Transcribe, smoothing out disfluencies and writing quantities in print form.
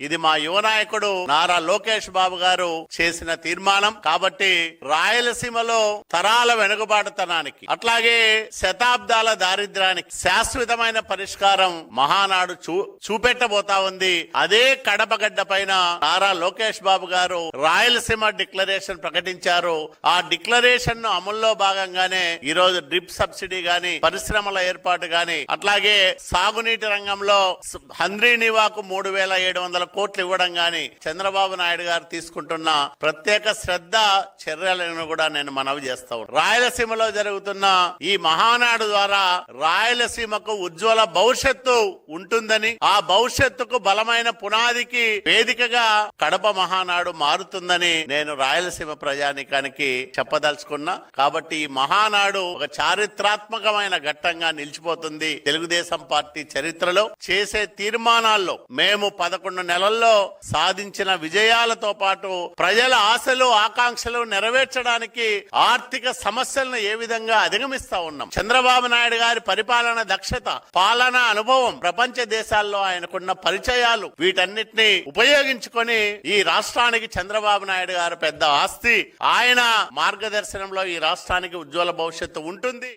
ఇది మా యువ నాయకుడు నారా లోకేష్ బాబు గారు చేసిన తీర్మానం. కాబట్టి రాయలసీమలో తరాల వెనుకబాటుతనానికి అట్లాగే శతాబ్దాల దారిద్ర్యానికి శాశ్వతమైన పరిష్కారం మహానాడు చూపెట్టబోతా ఉంది. అదే కడపగడ్డ పైన నారా లోకేష్ బాబు గారు రాయలసీమ డిక్లరేషన్ ప్రకటించారు. ఆ డిక్లరేషన్ ను అమల్లో భాగంగానే ఈ రోజు డ్రిప్ సబ్సిడీ గాని, పరిశ్రమల ఏర్పాటు గాని, అట్లాగే సాగునీటి రంగంలో హంద్రీనివాకు 3700 కోట్లు ఇవ్వడం గాని చంద్రబాబు నాయుడు గారు తీసుకుంటున్న ప్రత్యేక శ్రద్ధ చర్యలను కూడా నేను మనవి చేస్తా ఉన్నాను. రాయలసీమలో జరుగుతున్న ఈ మహానాడు ద్వారా రాయలసీమకు ఉజ్వల భవిష్యత్తు ఉంటుందని, ఆ భవిష్యత్తుకు బలమైన పునాదికి వేదికగా కడప మహానాడు మారుతుందని నేను రాయలసీమ ప్రజానీకానికి చెప్పదలుచుకున్నా. కాబట్టి ఈ మహానాడు ఒక చారిత్రాత్మకమైన ఘట్టంగా నిలిచిపోతుంది. తెలుగుదేశం పార్టీ చరిత్రలో చేసే తీర్మానాల్లో మేము 11 నెలల్లో సాధించిన విజయాలతో పాటు ప్రజల ఆశలు ఆకాంక్షలు నెరవేర్చడానికి ఆర్థిక సమస్యలను ఏ విధంగా అధిగమిస్తా ఉన్నాం. చంద్రబాబు నాయుడు గారి పరిపాలన దక్షత, పాలనా అనుభవం, ప్రపంచ దేశాల్లో ఆయనకున్న పరిచయాలు, వీటన్నిటిని ఉపయోగించుకొని ఈ రాష్ట్రానికి చంద్రబాబు నాయుడు గారు పెద్ద ఆస్తి. ఆయన మార్గదర్శనంలో ఈ రాష్ట్రానికి ఉజ్వల భవిష్యత్తు ఉంటుంది.